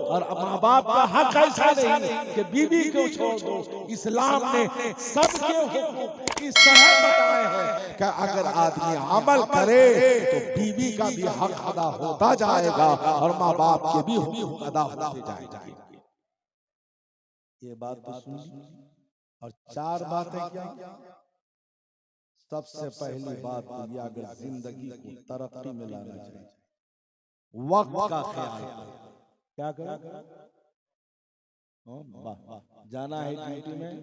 और माँ बाप का हक ऐसा नहीं कि बीवी को छोड़ दो। इस्लाम ने सबके हुकूक इस तरह बताए हैं कि अगर आदमी अमल करे तो बीवी का भी हक अदा होता जाएगा और माँ बाप के भी हुकूक अदा होते जाएंगे। ये बात तो सुन ली। और चार बातें क्या? सबसे पहली बात तो ये, अगर जिंदगी को तरक्की में लाना चाहिए, वक्त का ख्याल करो। क्या करो? जाना है ड्यूटी में,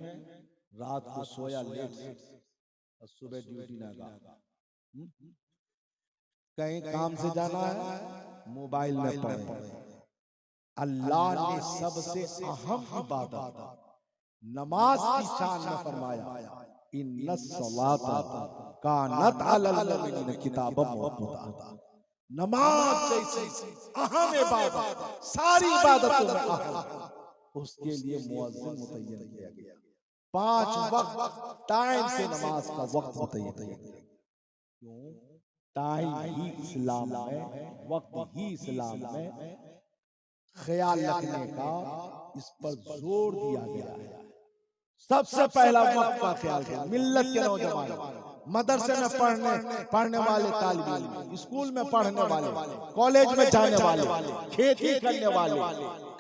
रात को सोया लेट और सुबह ड्यूटी ना गया। कहीं काम से जाना है, मोबाइल में पड़े। अल्लाह ने सबसे अहम इबादत नमाज की शान में फरमाया, इन्नस्सलाता कानत अलल मुमिनीन किताबम मौक़ूता। नमाज जैसी अहम इबादत सारी इबादतों में अहम, उसके लिए मुअज्जिन मुतय्यन किया गया। 5 वक्त टाइम से नमाज का वक्त मुतय्यन किया गया। क्यों? टाइम ही इस्लाम में, वक्त ही इस्लाम में ख्याल रखने का इस पर जोर दिया गया है। सबसे पहला वक्त का ख्याल करें। मिल्लत के नौजवान, मदरसे में पढ़ने वाले तालिब इल्म, स्कूल में पढ़ने वाले, कॉलेज में जाने वाले, खेती करने वाले,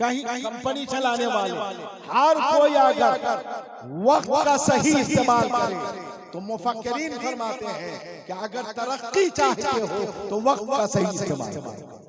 कहीं कंपनी चलाने वाले, हर कोई अगर वक्त का सही इस्तेमाल करे तो मुफक्किरीन फरमाते हैं कि अगर तरक्की चाहते हो तो वक्त का सही इस्तेमाल करो।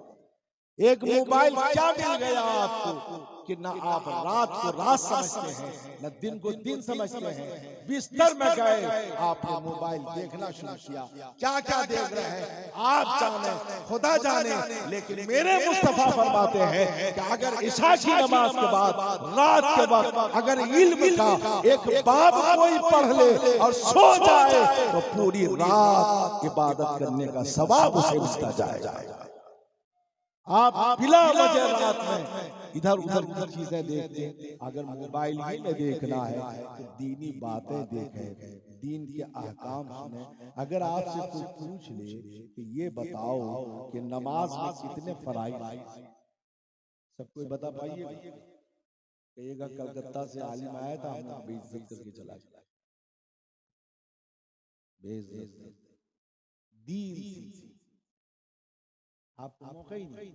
एक मोबाइल क्या मिल गया आपको कि ना आप रात को रात समझते हैं, न दिन को दिन समझते हैं। बिस्तर में गए आपने मोबाइल देखना शुरू किया, क्या क्या देख रहे हैं आप जाने, खुदा जाने। लेकिन मेरे मुस्तफा फरमाते हैं कि अगर इशा की नमाज के बाद रात के वक्त अगर इल्म का एक बाब कोई पढ़ ले और सो जाए तो पूरी रात इबादत करने का सवाब उसे मिलता जाएगा। आप बिला वजह रात में इधर उधर चीजें देखते, अगर मोबाइल ही में देखना है तो दीनी बातें देखें, दीन के अहकाम सुने। अगर आपसे कोई पूछ ले कि ये बताओ कि नमाज में कितने फराइज, सब कोई बता पाइए? कहिएगा कलकत्ता से आलिम आया था, हमने बेइज्जत करके चला गया। बेइज्जत दीन आपको मौका ही नहीं।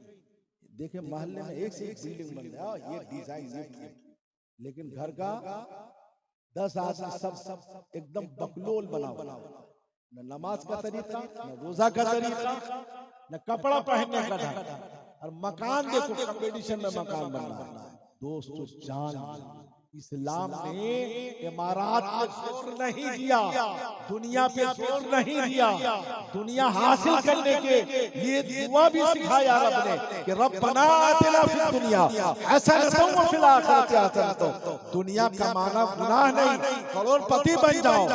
देखिए मोहल्ले में एक से एक बिल्डिंग बन रहा है, ये डिजाइन ये, लेकिन घर का 10 आदमी सब एकदम बकलोल बना, न नमाज का तरीका, न रोजा का तरीका, न कपड़ा पहनने का ढंग, और मकान देखो कंपटीशन में मकान बन रहा है। दोस्तों जान, इस्लाम ने इमारत पे जोर नहीं दिया, दुनिया पे जोर नहीं दिया। दुनिया हासिल करने के लिए दुआ भी सिखाया रब ने कि रब्बना आतिना फिद दुनिया हसनतन व फिल आखिरति हसनतन। दुनिया कमाना गुनाह नहीं, करोड़पति बन जाओ,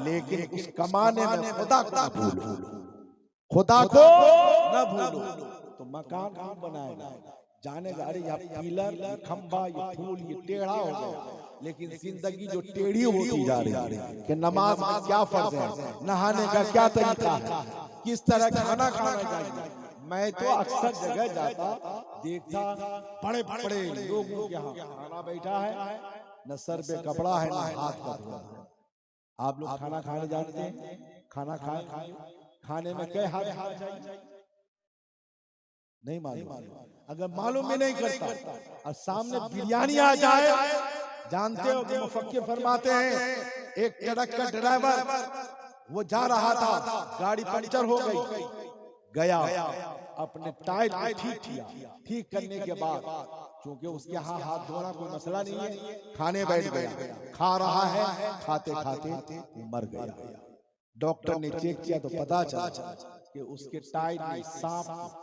लेकिन उस कमाने में खुदा को न भूलो, खुदा को न भूलो। तो मकान कहाँ बनाएगा? जाने गाड़ी या पिलर, खंबा, ये फूल, ये टेढ़ा हो गया। लेकिन जिंदगी जो टेढ़ी होती जा रही है कि नमाज में क्या फर्ज है, नहाने का क्या तरीका है, किस तरह खाना खाना चाहिए। मैं तो अक्सर जगह जाता देखता, बड़े बड़े लोगों के यहाँ खाना बैठा है, न सर पे कपड़ा है, न हाथ का धोना है। आप लोग खाना खाने जानते हैं? खाना खाए, खाने में कई हाथ चाहिए? नहीं मालूम। अगर मालूम भी नहीं करता और सामने बिरयानी आ जाए, जानते हो कि मुफक्किर फरमाते हैं एक ट्रक का ड्राइवर वो जा रहा था, गाड़ी पंचर हो गई, गया अपने टायर ठीक किया। ठीक करने के बाद क्योंकि उसके यहाँ हाथ धोना कोई मसला नहीं है, खाने बैठ गया, खा रहा है, खाते खाते मर गया। डॉक्टर ने चेक किया तो पता चला कि उसके टायर में सांप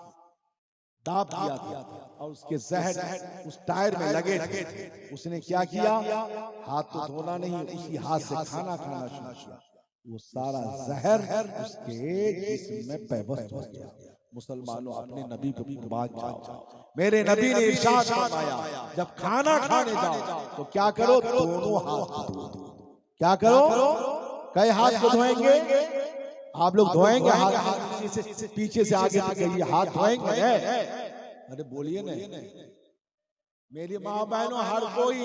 दाब दिया था और उसके जहर उस टायर में लगे थे। उसने क्या किया? हाथ तो धोना नहीं, उसी हाथ से खाना खाना शुरू किया। वो सारा जहर उसके जिस्म में पैबस्त हो गया। मुसलमानों, अपने नबी को कुर्बान जाओ। मेरे नबी ने इरशाद फरमाया, जब खाना खाने जाओ तो क्या करो? दोनों हाथ धो। क्या करो? कई हाथ को धोएंगे? आप लोग धोएंगे हाथ, पीछे से आगे तक हाथ धोएंगे? अरे बोलिए ना, मेरी माँ बहनों हर कोई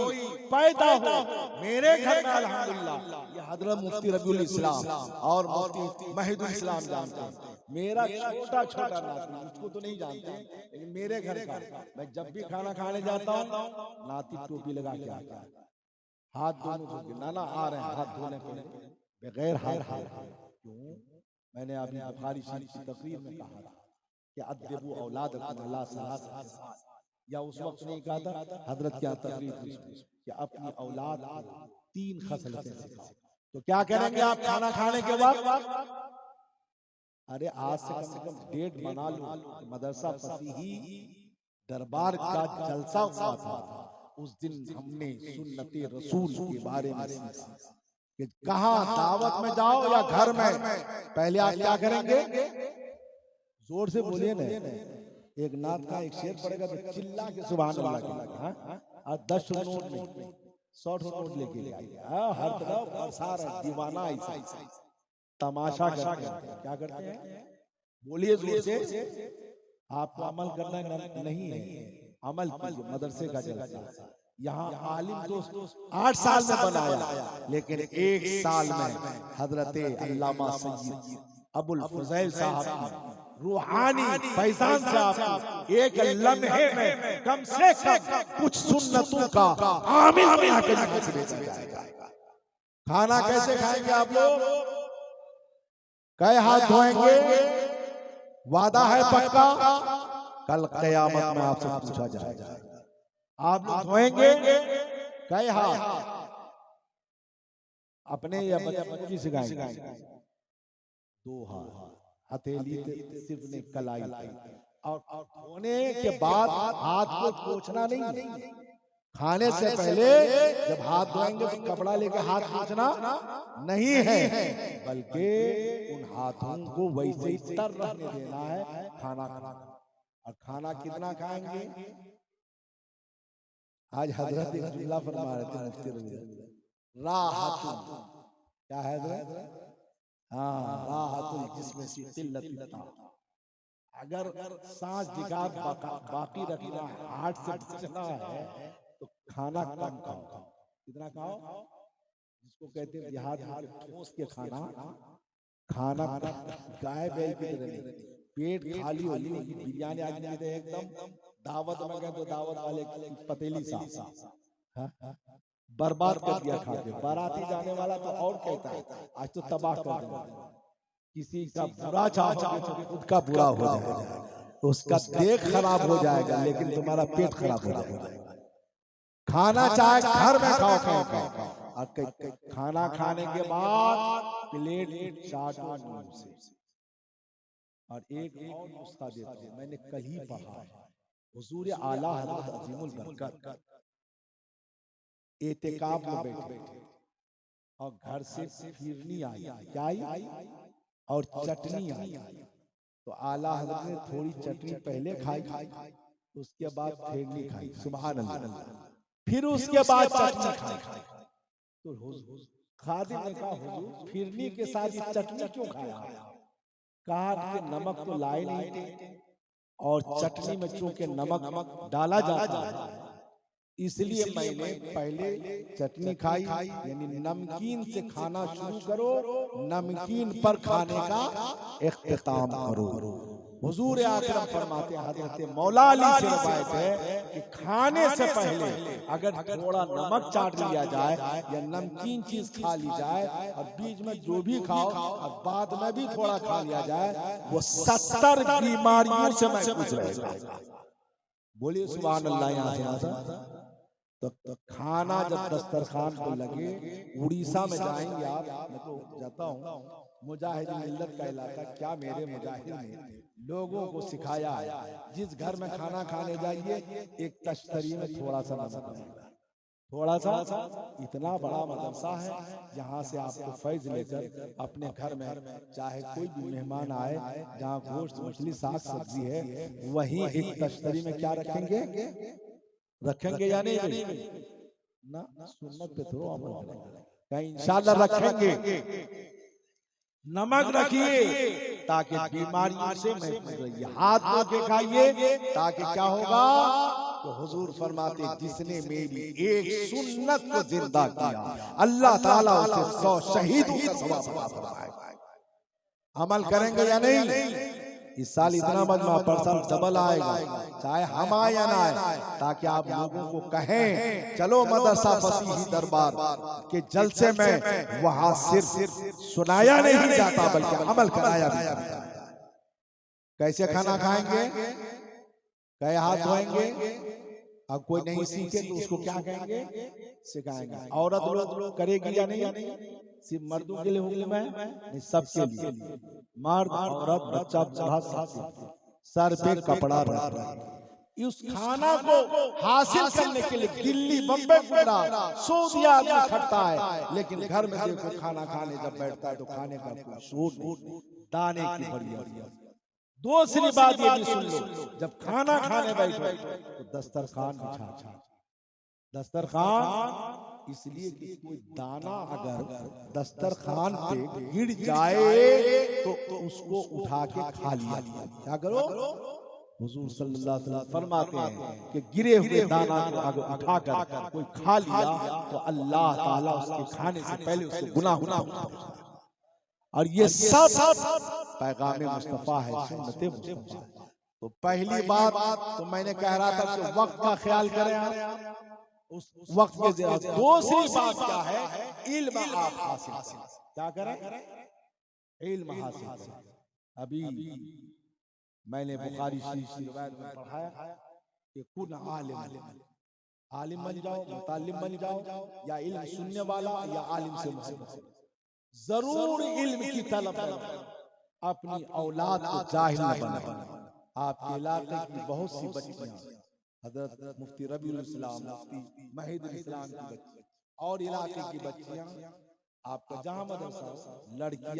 पैदा हो मेरे घर में अल्हम्दुलिल्लाह। ये हजरत मुफ्ती रबीउल इस्लाम और मुफ्ती महिदुल इस्लाम जानते हैं। मेरा छोटा छोटा नाती, उसको तो नहीं जानते, लेकिन मेरे घर का मैं जब भी खाना खाने जाता हूँ नाती टोपी लगा के आता है, हाथ दोनों धो के, नाना आ रहे हैं हाथ धोने के बगैर हाथ। क्यों? मैंने अभी बुखारी शरीफ की तकरीर में कहा था कि अद्दिबू औलादकुम अला सलास, या उस वक्त नहीं कहा था हजरत क्या तकरीर कि अपनी औलाद को 3 खसलतें सिखाओ। तो क्या करेंगे आप खाना खाने के बाद? अरे आज से कम डेट बना लो, मदरसा फसीही दरबार का जलसा हुआ था, उस दिन हमने सुन्नते रसूल के बारे में सीखा कि कहाँ दावत में जाओ या घर में, पहले आप क्या करेंगे? जोर से बोलिए ना, एक नाथ का एक शेर पड़ेगा तो चिल्ला के सुभान अल्लाह। और 10 नोट में 100 नोट लेके आइए, हर तरफ बरसा रहे दीवाना ऐसा तमाशा करते हैं। क्या करते हैं? बोलिए जोर से। आपको अमल करना नहीं है, अमल कीजिए। मदरसे का जलसा यहाँ आलिम दोस्त 8 साल में बनाया, लेकिन 1 साल में हजरत अल्लामा सय्यद अबुल फजैल साहब रूहानी फैजान से आप एक लम्हे में कम से कम कुछ सुन्नतों का आमिल बना के भेजा जाएगा। खाना कैसे खाएंगे आप लोग? कई हाथ धोएंगे? वादा है पक्का? कल क़यामत में आपसे पूछा जाएगा। आप लोग धोएंगे कई हाथ? अपने या बच्चों की सिखाएंगे? 2 हाथ, हथेली सिर्फ ने कलाई, और धोने के बाद हाथ को पोंछना नहीं। खाने से पहले जब हाथ धोएंगे तो कपड़ा लेके हाथ पोंछना नहीं है, बल्कि उन हाथों को वैसे ही तर रहने देना है खाना खाना। और खाना कितना खाएंगे? आज हजरत एक जुमला फरमा रहे थे मुफ्ती रबीउल, राहतुल, क्या है हजरत? हाँ, राहतुल जिस्म से किल्लत। अगर सांस जिगार बाकी रखना है, हार्ट से बचना है, तो खाना कम खाओ। कितना खाओ? जिसको कहते हैं देहात में ठोस के खाना गाय बैल की तरह नहीं। पेट खाली हो, बिरयानी आदमी के एकदम दावत में गए तो दावत वाले की पतीली सा बर्बाद कर दिया खा के। बाराती जाने वाला तो और कहता है आज तो तबाह कर देंगे। किसी का बुरा चाहोगे तो खुद का बुरा हो जाएगा, उसका देख खराब हो जाएगा, लेकिन तुम्हारा पेट खराब हो जाएगा। खाना चाहे घर में खाओ, और खाना खाने के बाद प्लेट चाटो मुंह से। और एक और नुस्खा देता हूं, मैंने कल ही पढ़ा है, हुजूर आला हज़रत अज़ीमुल बरकत एतिकाफ में बैठे और घर से फिरनी आई, क्या आई? और चटनी आई। तो आला हज़रत ने थोड़ी चटनी पहले खाई, उसके बाद फिरनी खाई, सुभान अल्लाह, फिर उसके बाद चटनी खाई। तो खादिम ने कहा हुजूर फिरनी के साथ ये चटनी क्यों खाया? कहा कि नमक तो लाए नहीं थे, और चटनी में चूंकि नमक डाला जाता है, इसलिए मैंने पहले चटनी खाई। यानी नमकीन से खाना शुरू करो, नमकीन पर खाने का इख्तिताम करो। हुजूर आकरम फरमाते हैं, हज़रत मौला अली से रवायत है कि खाने से पहले अगर थोड़ा नमक चाट लिया जाए या नमकीन चीज खा ली जाए, और बीच में जो भी खाओ और बाद में भी थोड़ा खा लिया जाए, वो 70 बीमारियों से महफूज रहेगा। बोलिए सुभान अल्लाह। यहाँ से तो खाना जब दस्तरखान को लगे, उड़ीसा में जाएंगे आप, मैं तो जाता हूँ, मुजाहिद मिल्लत का इलाका, क्या मेरे मुजाहिद ने लोगों को सिखाया है, जिस घर में खाना खाने जाइए एक तश्तरी में थोड़ा सा नमक लगेगा, थोड़ा सा। इतना बड़ा मदरसा है जहाँ से आपको फैज लेकर अपने घर में चाहे कोई भी मेहमान आए, जहाँ गोश्त मछली साग सब्जी है, वहीं एक तश्तरी में क्या रखेंगे या नहीं ना? सुन्नत पे थोड़ा अमल करेंगे, इंशाअल्लाह रखेंगे। नमक रखिए ताकि बीमारियों से महफूज रहिए, हाथ धो के खाइए ताकि क्या होगा? तो हुजूर फरमाते जिसने मेरी एक सुन्नत को जिंदा किया अल्लाह ताला उसे 100 शहीदों का सवाब फरमाएगा। अमल करेंगे या नहीं? इस साल इतना मजमा परसल डबल आएगा, चाहे हम आए या ना आए, ताकि आप लोगों को कहें चलो मदरसा फसीही दरबार के जलसे में वहां सिर्फ सुनाया नहीं जाता बल्कि अमल कराया भी जाता है। कैसे खाना खाएंगे, कई हाथ धोएंगे, अब कोई नहीं सीखे तो उसको क्या कहेंगे, सिखाएंगे। औरत लोग करेगी या नहीं? सिर्फ मर्दों के लिए हुक्म है? नहीं, सबके लिए। मर्द, औरत, बच्चा, बूढ़ा, सब सर पे कपड़ा रहता है। उस खाना को हासिल करने के लिए दिल्ली, बम्बई, सऊदी आदमी खटता है, लेकिन घर में देखो खाना खाने जब बैठता है तो खाने का कोई शोर नहीं, दाने की बढ़िया। दूसरी बात ये भी सुन लो, जब खाना खाने बैठो तो दस्तरखान बिछा। दस्तरखान इसलिए कि कोई दाना अगर दस्तरखान पे गिर जाए तो उसको उठा के खा लिया। क्या करो? हुजूर सल्लल्लाहु अलैहि वसल्लम फरमाते हैं कि गिरे हुए दाना को अगर उठाकर कोई खा लिया तो अल्लाह ताला उसके खाने से पहले उसको गुनाह। और ये सब पैगाम मुस्तफा है, सुन्नते मुस्तफा है। तो पहली बात तो मैंने कह रहा था कि वक्त का ख्याल करें आप, उस वक्त के जरिए। दूसरी बात क्या है, इल्म आप हासिल करें। क्या करें? इल्म हासिल करें। अभी मैंने बुखारी शरीफ की रिवायत में पढ़ाया कि कुन आलिम बन जाओ, मुतालिम बन जाओ, या इल्म सुनने वाला या आलिम से मोहब्बत। जरूर इल्म की तलब करें, अपनी औलाद को जाहिल न बनाएं। आपके इलाके की बहुत सी बच्चियां, हजरत मुफ्ती रबीउल इस्लाम, मुफ्ती महिदुल इस्लाम की बच्चियां और इलाके की बच्चियां, आपका जहां मदरसा लड़कियां